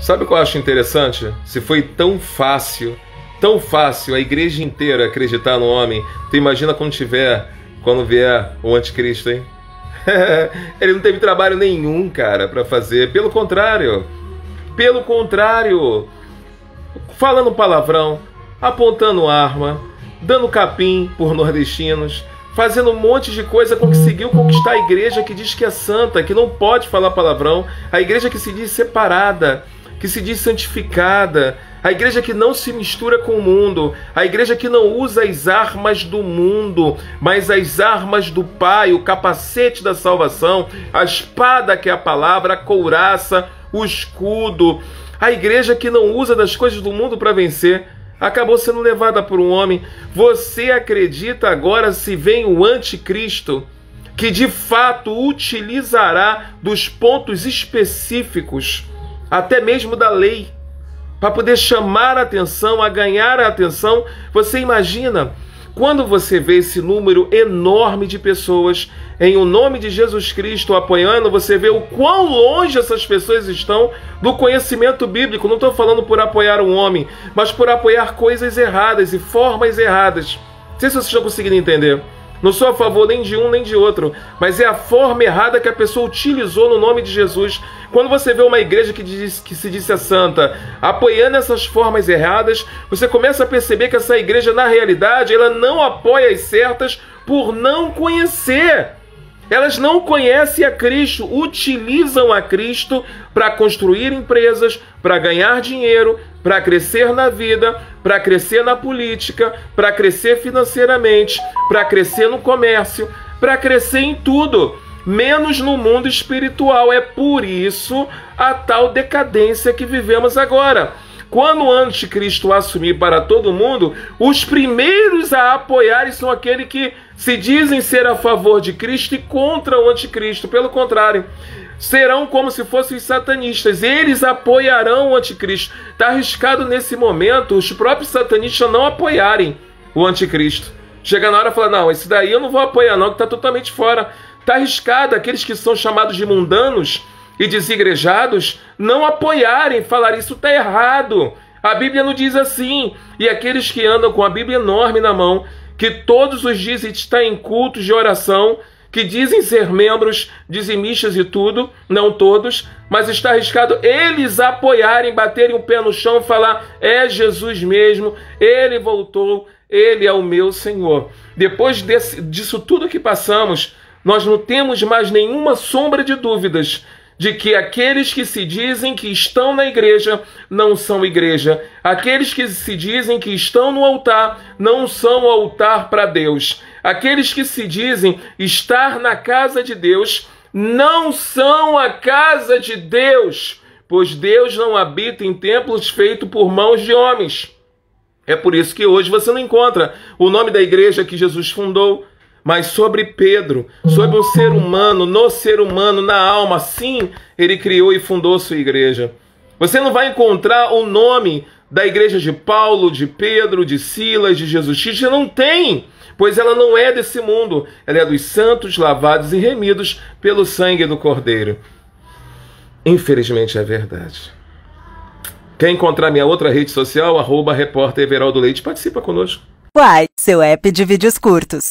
Sabe o que eu acho interessante? Se foi tão fácil a igreja inteira acreditar no homem, tu imagina quando vier o anticristo, hein? Ele não teve trabalho nenhum, cara, para fazer. Pelo contrário, falando palavrão, apontando arma, dando capim por nordestinos, fazendo um monte de coisa, conseguiu conquistar a igreja que diz que é santa, que não pode falar palavrão, a igreja que se diz separada, que se diz santificada, a igreja que não se mistura com o mundo, a igreja que não usa as armas do mundo, mas as armas do Pai, o capacete da salvação, a espada que é a palavra, a couraça, o escudo, a igreja que não usa das coisas do mundo para vencer, acabou sendo levada por um homem. Você acredita agora, se vem o anticristo, que de fato utilizará dos pontos específicos, até mesmo da lei, para poder chamar a atenção, a ganhar a atenção? Você imagina, quando você vê esse número enorme de pessoas em o nome de Jesus Cristo apoiando, você vê o quão longe essas pessoas estão do conhecimento bíblico. Não estou falando por apoiar um homem, mas por apoiar coisas erradas e formas erradas. Não sei se vocês estão conseguindo entender. Não sou a favor nem de um nem de outro, mas é a forma errada que a pessoa utilizou no nome de Jesus. Quando você vê uma igreja que se disse santa apoiando essas formas erradas, você começa a perceber que essa igreja, na realidade, ela não apoia as certas por não conhecer. Elas não conhecem a Cristo, utilizam a Cristo para construir empresas, para ganhar dinheiro, para crescer na vida, para crescer na política, para crescer financeiramente, para crescer no comércio, para crescer em tudo, menos no mundo espiritual. É por isso a tal decadência que vivemos agora. Quando o anticristo assumir para todo mundo, os primeiros a apoiarem são aqueles que se dizem ser a favor de Cristo e contra o anticristo. Pelo contrário, serão como se fossem os satanistas. Eles apoiarão o anticristo. Está arriscado nesse momento os próprios satanistas não apoiarem o anticristo. Chega na hora e fala, não, esse daí eu não vou apoiar não, que está totalmente fora. Está arriscado aqueles que são chamados de mundanos e desigrejados não apoiarem, falar isso está errado. A Bíblia não diz assim. E aqueles que andam com a Bíblia enorme na mão, que todos os dias estão em cultos de oração, que dizem ser membros dizimistas e tudo, não todos, mas está arriscado eles apoiarem, baterem o pé no chão e falar, é Jesus mesmo, Ele voltou, Ele é o meu Senhor. Depois disso tudo que passamos, nós não temos mais nenhuma sombra de dúvidas de que aqueles que se dizem que estão na igreja não são igreja. Aqueles que se dizem que estão no altar não são o altar para Deus. Aqueles que se dizem estar na casa de Deus não são a casa de Deus, pois Deus não habita em templos feitos por mãos de homens. É por isso que hoje você não encontra o nome da igreja que Jesus fundou, mas sobre Pedro, sobre um ser humano, no ser humano, na alma. Sim, ele criou e fundou sua igreja. Você não vai encontrar o nome da igreja de Paulo, de Pedro, de Silas, de Jesus Cristo. Não tem, pois ela não é desse mundo. Ela é dos santos, lavados e remidos pelo sangue do Cordeiro. Infelizmente é verdade. Quer encontrar minha outra rede social? @repórter Everaldo Leite. Participa conosco. Uai, seu app de vídeos curtos.